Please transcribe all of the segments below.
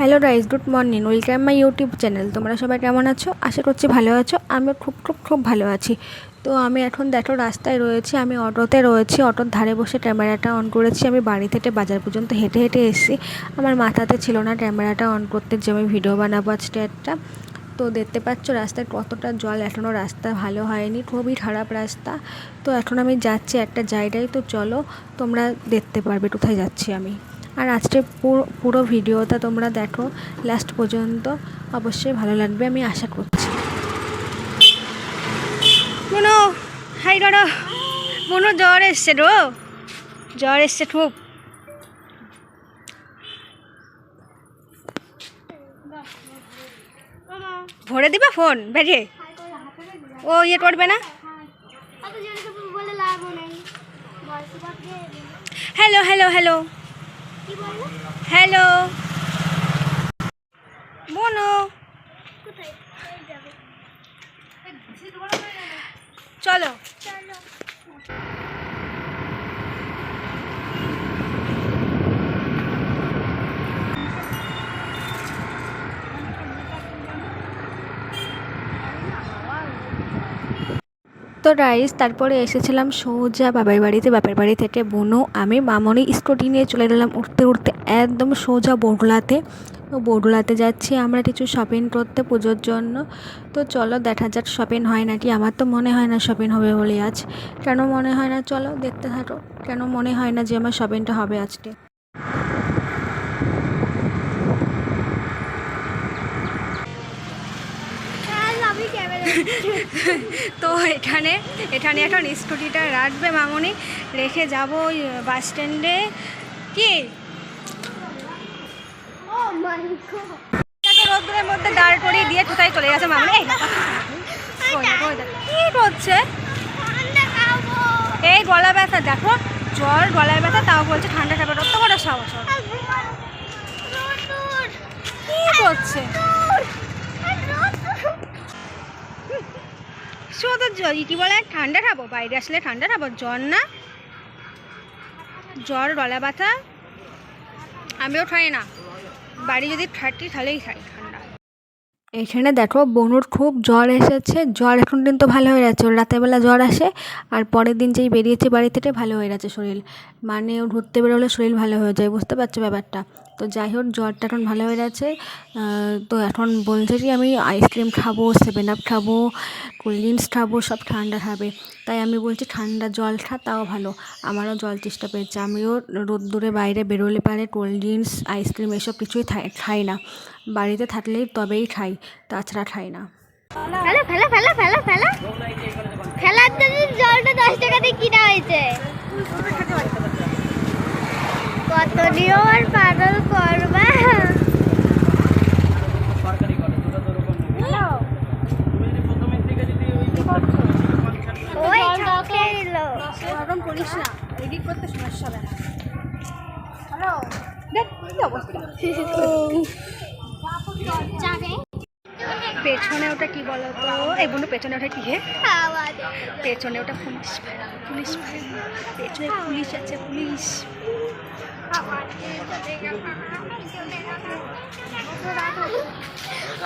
Hello guys, good morning, welcome my YouTube channel. তোমরা সবাই কেমন আছো? আশা করছি ভালো আছো। আমিও খুব খুব খুব ভালো আছি। তো আমি এখন দেখো রাস্তায় রয়েছি, আমি অটোতে রয়েছি, অটোর ধারে বসে ক্যামেরাটা অন করেছি। আমি বাড়ি থেকে বাজার পর্যন্ত হেঁটে হেঁটে এসেছি। আমার মাথাতে ছিল না ক্যামেরাটা অন করতে, যে আমি ভিডিও বানাবো আজকে একটা। তো দেখতে পাচ্ছ রাস্তায় কতটা জল, এখনও রাস্তা ভালো হয়নি, খুবই খারাপ রাস্তা। তো এখন আমি যাচ্ছি একটা জায়গায়, তো চলো তোমরা দেখতে পারবে কোথায় যাচ্ছি আমি। আর আজকে পুরো ভিডিওটা তোমরা দেখো লাস্ট পর্যন্ত, অবশ্যই ভালো লাগবে আমি আশা করছি। মনো হাই করো, মনো জ্বর এসছে গো, জ্বর এসছে খুব। ভরে দিবা ফোন ব্যাগে? ও ইয়ে করবে না। হ্যালো হ্যালো হ্যালো হ্যালো মনো, চলো। তো রাইস তারপরে এসেছিলাম সোজা বাবার বাড়িতে। বাপের বাড়ি থেকে বোনও আমি মামনি স্কুটি নিয়ে চলে গেলাম উঠতে উঠতে একদম সোজা বড়লাতে। তো বড়লাতে যাচ্ছি আমরা কিছু শপিং করতে পুজোর জন্য। তো চলো দেখা যাক শপিং হয় নাকি। আমার তো মনে হয় না শপিং হবে বলে আজ। কেন মনে হয় না চলো দেখতে থাকো, কেন মনে হয় না যে আমার শপিংটা হবে আজকে। তো এখানে এখন স্কুটিটা রাখবে মামনি, রেখে যাবো ওই বাস স্ট্যান্ডে। কি রোদ্রের মধ্যে দাঁড় করিয়ে দিয়ে কোথায় চলে গেছে মামনি? কি করছে? এই গলা ব্যথা, দেখো জ্বর, গলায় ব্যথা, তাও বলছে ঠান্ডা খাবে। কত বড় সাহস! কি করছে? শুধু কি বলে ঠান্ডা খাবো, বাইরে আসলে ঠান্ডা খাবো? জ্বর না, জ্বর গলা ব্যথা আমিও খাই না, বাড়ি যদি থাকি তাহলেই খাই ঠান্ডা। এখানে দেখো বনুর খুব জ্বর এসেছে, জ্বর এখন কিন্তু ভালো হয়ে যাচ্ছে। ওর রাতেরবেলা জ্বর আসে আর পরের দিন যেই বেরিয়েছে বাড়ি থেকে ভালো হয়ে যাচ্ছে শরীর। মানে ও ঘুরতে বেরোলে শরীর ভালো হয়ে যায়, বুঝতে পারছো ব্যাপারটা? তো যাই হোক জ্বরটা এখন ভালো হয়ে যাচ্ছে। তো এখন বলছে যে আমি আইসক্রিম খাবো, 7 আপ খাবো, কোল্ড ড্রিঙ্কস খাবো, সব ঠান্ডা খাবে। তাই আমি বলছি ঠান্ডা জল খা, তাও ভালো। আমারও জল চেষ্টা পেয়েছে, আমিও রোদ্দুরে বাইরে বেরোলে পারে কোল্ড ড্রিঙ্কস আইসক্রিম এসব কিছুই খাই না। বাড়িতে থাকলেই তবেই খাই, তাছাড়া খাই না। ফেলা ফেলা ফেলা ফেলা ফেলা ফেলার জন্য জলটা 10 টাকা দিয়ে কিনা হয়েছে। কত নিয়ম আর পাগল করবা। ওই ঠকে দিল। গরম করিস না, এডিট করতে সমস্যা হবে না। হ্যালো, দেখ কি অবস্থা। পেছনে ওটা কি বলো তো? এই বন্ধু পেছনে ওটা কি? পেছনে ওটা পুলিশ, পুলিশ, পেছনে পুলিশ আছে, পুলিশ।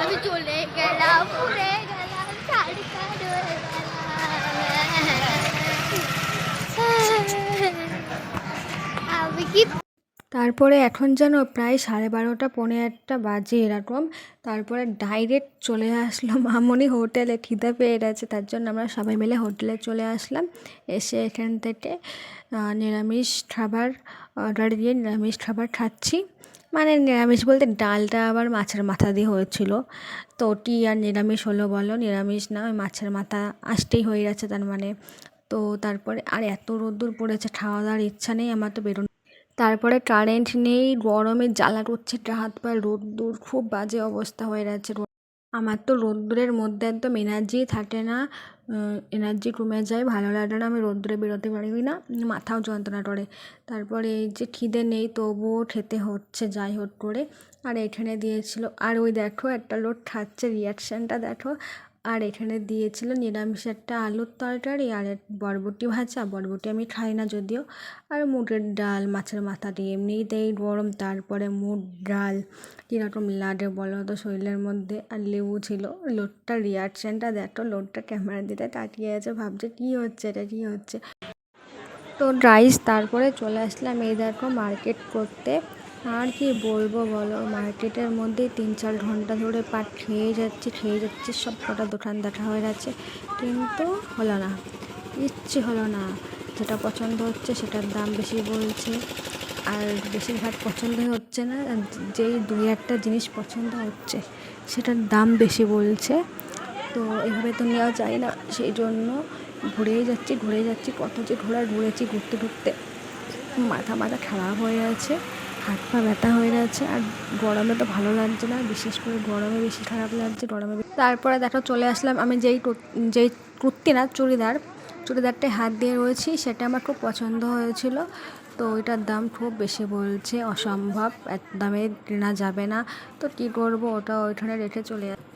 আমি চলে গেলাম, উড়ে গেলাম, আমি কি। তারপরে এখন যেন প্রায় 12:30 পৌনে 1 বাজে এরকম। তারপরে ডাইরেক্ট চলে আসলাম মামনি হোটেলে। খিদে পেয়ে গেছে, তার জন্য আমরা সবাই মিলে হোটেলে চলে আসলাম। এসে এখান থেকে নিরামিষ খাবার অর্ডার দিয়ে নিরামিষ খাবার খাচ্ছি। মানে নিরামিষ বলতে ডালটা আবার মাছের মাথা দিয়ে হয়েছিল, তো ওটি আর নিরামিষ হলো বলো? নিরামিষ না, ওই মাছের মাথা আসতেই হয়ে গেছে তার মানে। তো তারপরে আর এত রোদ্দুর পড়েছে, খাওয়া দাওয়ার ইচ্ছা নেই আমার তো বেরোনো। তারপরে কারেন্ট নেই, গরমে জ্বালা করছে, হাত পায়ে রোদ্দুর, খুব বাজে অবস্থা হয়ে যাচ্ছে। আমার তো রোদ্দুরের মধ্যে একদম এনার্জি থাকে না, এনার্জি কমে যায়, ভালো লাগে না, আমি রোদ্দুরে বেরোতে পারি না, মাথাও যন্ত্রণা করে। তারপরে এই যে খিদে নেই তবুও খেতে হচ্ছে যাই হোক করে। আর এখানে দিয়েছিল, আর ওই দেখো একটা লোক খাচ্ছে, রিয়াকশানটা দেখো, আর এখানে দিয়েছিল নিরামিষ একটা আলুর তরকারি আর বরবটি ভাজা। বরবটি আমি খাই না যদিও। আর মুগের ডাল, মাছের মাথা দিয়ে এমনিতেই গরম, তারপরে মুগ ডাল কীরকম লাগে বলো তো শরীরের মধ্যে। আর লেবু ছিল। লোকটার রিয়াকশানটা দেখো, লোকটা ক্যামেরা দিতে তাকিয়ে আছে, ভাবছে কী হচ্ছে এটা, কী হচ্ছে। তো রাইস তারপরে চলে আসলাম এই দেখো মার্কেট করতে। আর কি বলবো বলো, মার্কেটের মধ্যেই 3-4 ঘন্টা ধরে পাট খেয়ে যাচ্ছি, সব কটা দোকান দেখা হয়ে গেছে, কিন্তু হলো না, ইচ্ছে হলো না। যেটা পছন্দ হচ্ছে সেটার দাম বেশি বলছে, আর বেশিরভাগ পছন্দই হচ্ছে না। আর যেই 2-1টা জিনিস পছন্দ হচ্ছে সেটার দাম বেশি বলছে। তো এভাবে তো নেওয়া যায় না, সেই জন্য ঘুরেই যাচ্ছি, কত যে ঘুরেছি, ঘুরতে মাথা খারাপ হয়ে যাচ্ছে, হাত পা ব্যথা হয়ে যাচ্ছে। আর গরমে তো ভালো লাগছে না, বিশেষ করে গরমে বেশি খারাপ লাগছে, তারপরে দেখো চলে আসলাম আমি যেই কুর্তি না চুড়িদারটায় হাত দিয়ে রয়েছি, সেটা আমার খুব পছন্দ হয়েছিল। তো ওইটার দাম খুব বেশি বলছে, অসম্ভব, এত দামে কেনা যাবে না। তো কী করবো, ওটা ওইখানে রেখে চলে যাচ্ছে।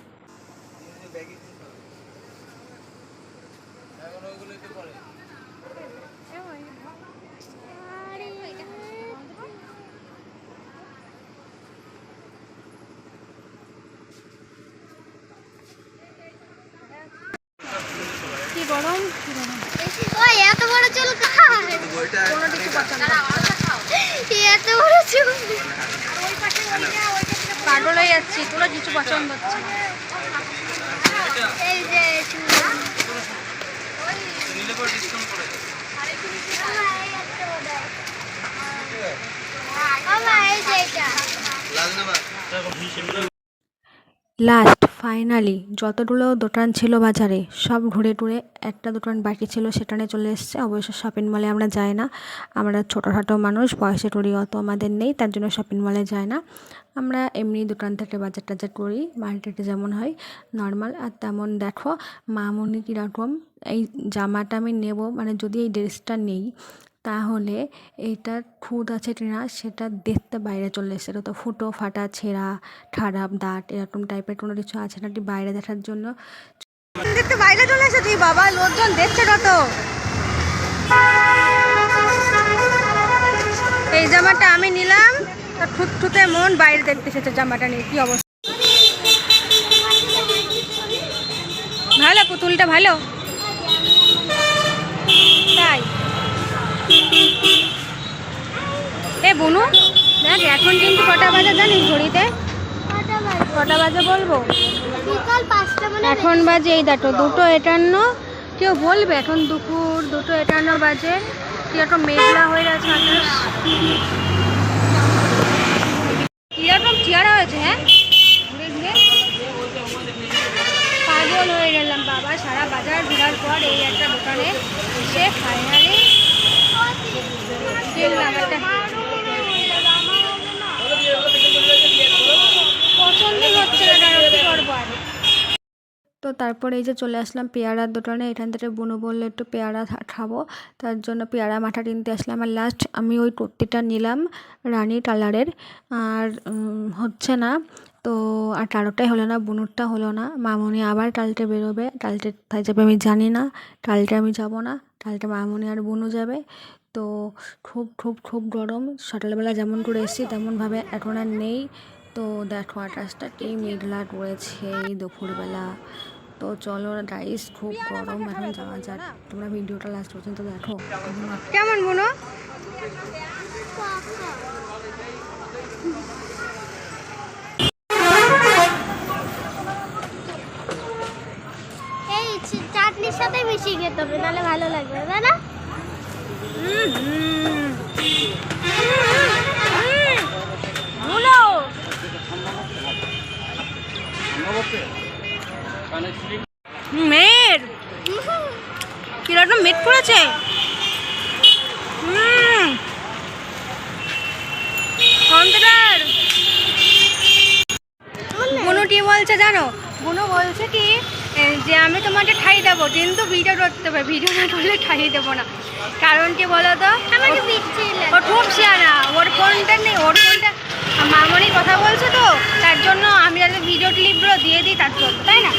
কি গরম, ওই এত বড় চুল কার? এত বড় চুল পাগল হয়ে যাচ্ছি, তোরা কিছু পছন্দ হচ্ছে না। এই যে চুল এই যে এটা লাস্ট ফাইনালি যতগুলো দোকান ছিল বাজারে সব ঘুরে টুরে একটা দোকান বাকি ছিল, সেখানে চলে এসেছে। অবশ্য শপিং মলে আমরা যাই না, আমরা ছোটোখাটো মানুষ, পয়সা টুরি অত আমাদের নেই, তার জন্য শপিং মলে যাই না। আমরা এমনি দোকান থেকে বাজার টাজার করি, মার্কেটে যেমন হয় নর্মাল। আর তেমন দেখো মামনি কীরকম, এই জামাটা আমি নেব, মানে যদি এই ড্রেসটা নেই তাহলে এইটার খুঁত আছে কিনা সেটা দেখতে বাইরে চলে এসেছে। তো ফুটো ফাটা, ছেঁড়া, খারাপ, দাঁত এরকম টাইপের কোনো কিছু আছে নাকি বাইরে দেখার জন্য দেখতে বাইরে চলে এসে তুই বাবা, লোকজন দেখছে কত। এই জামাটা আমি নিলাম, তার থুতথুতে মন বাইরে দেখতে এসেছে জামাটা নিয়ে, কি অবস্থা। ভালো পুতুলটা, ভালো তাই। এ বনু দেখ এখন কিন্তু কটা বাজে জানিস ঘড়িতে? কটা বাজে বলবো? বিকাল 5টা মানে এখন বাজে এই দেখো 2:51। কেউ বলবে এখন দুপুর 2:51 বাজে? কিরকম মেঘলা হয়ে গেছে আকাশ, কিরকম চেহারা হয়েছে। হ্যাঁ ঘুরে ঘুরে পাগল হয়ে গেলাম বাবা। সারা বাজার ঘোরার পর এই একটা দোকানে এসে ফাইনালি কিনলাম একটা, পছন্দই হচ্ছে না, কি করবো আর। তো তারপরে এই যে চলে আসলাম পেয়ারার দোকানে, এখান থেকে বুনু বললো একটু পেয়ারা খাবো, তার জন্য পেয়ারা মাঠা কিনতে আসলাম। আর লাস্ট আমি ওই কুর্তিটা নিলাম রানি কালারের, আর হচ্ছে না। তো আর কারোটাই হলো না, বুনুরটা হলো না। মামনি আবার কালকে বেরোবে, কালকে কোথায় যাবে আমি জানি না, কালকে আমি যাব না, কালকে মামনি আর বুনু যাবে। তো খুব খুব খুব গরম, সকালবেলা যেমন করে এসেছি তেমনভাবে এখন আর নেই। তো দেখো আকাশটা কি মেঘলা করেছে এই দুপুরবেলা। তো চলো গাইস, খুব গরম, এখন যাওয়া যাক। তোমরা ভিডিওটা লাস্ট পর্যন্ত দেখো। কেমন বুনো? এই চাটনির সাথে মিশিয়ে খেতে হবে, তাহলে ভালো লাগবে, তাই না? মেয়ের কিরকম মেট পড়েছে। বুনু কি বলছে জানো? বুনু বলছে কি যে আমি তোমাকে ঠাই দেবো, কিন্তু ভিডিও করতে হবে, ভিডিও না করলে ঠাই দেবো না। কারণ কি বলো তো, আমাকে পিচ্ছি ও খুব শিয়ানা, ওর ফোনটা নেই, ওর ফোনটা মামনি কথা বলছে, তো তার জন্য আমি যাতে ভিডিও ক্লিপগুলো দিয়ে দিই তার জন্য, তাই না?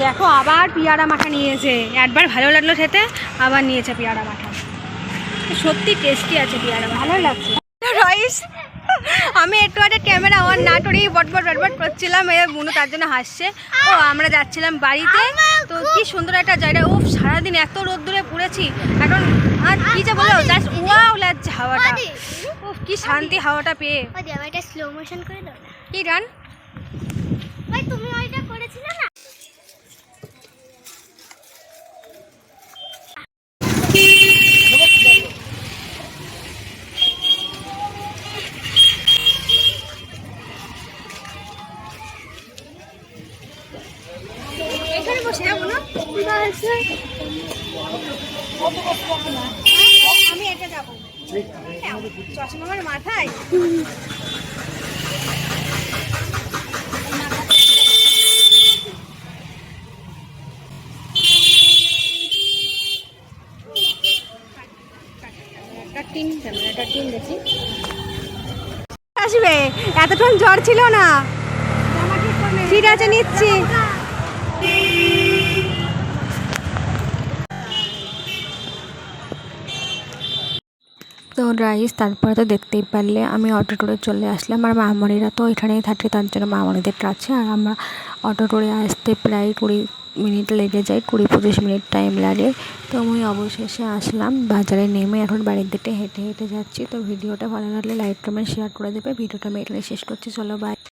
দেখো আবার পিয়ারা মাখা নিয়েছে, একবার ভালো লাগলো খেতে, আবার নিয়েছে পিয়ারা মাখা। সত্যি টেস্টি আছে পিয়ারা, ভালো লাগছে। রাইস আমি একটু আগে ক্যামেরা অন না করেই বটবট বটবট করছিলাম, এ বুনু তার জন্য হাসছে। ও আমরা যাচ্ছিলাম বাড়িতে, তো কি সুন্দর একটা জায়গা। ও সারাদিন এত রোদ্দুরে পুড়েছি, এখন আর কি যে বলো, জাস্ট ওয়াও লাগছে হাওয়াটা। ও কি শান্তি হাওয়াটা পেয়ে। আমি এটা স্লো মোশন করে দাও না। কি গান ভাই তুমি ওইটা করেছিলে না? এখানে বসে যাবো না, আমি এটা যাবো চশমা আমার মাথায়। আসবে, এতক্ষণ জ্বর ছিল না। ঠিক আছে নিচ্ছি। তো রাইস তারপরে তো দেখতেই পারলে আমি অটো টোরে চলে আসলাম, আর মামনিরা তো এখানেই থাকে, তার জন্য মামনিদের কাছে। আর আমরা অটো টোরে আসতে প্রায় 20 মিনিট লেগে যায়, 20-25 মিনিট টাইম লাগে। তো আমি অবশেষে আসলাম বাজারে নেমে, এখন বাড়ির দিকে হেঁটে হেঁটে যাচ্ছি। তো ভিডিওটা ভালো লাগলে লাইক কমেন্ট শেয়ার করে দেবে। ভিডিওটা আমি এখানে শেষ করছি, চলো বাই।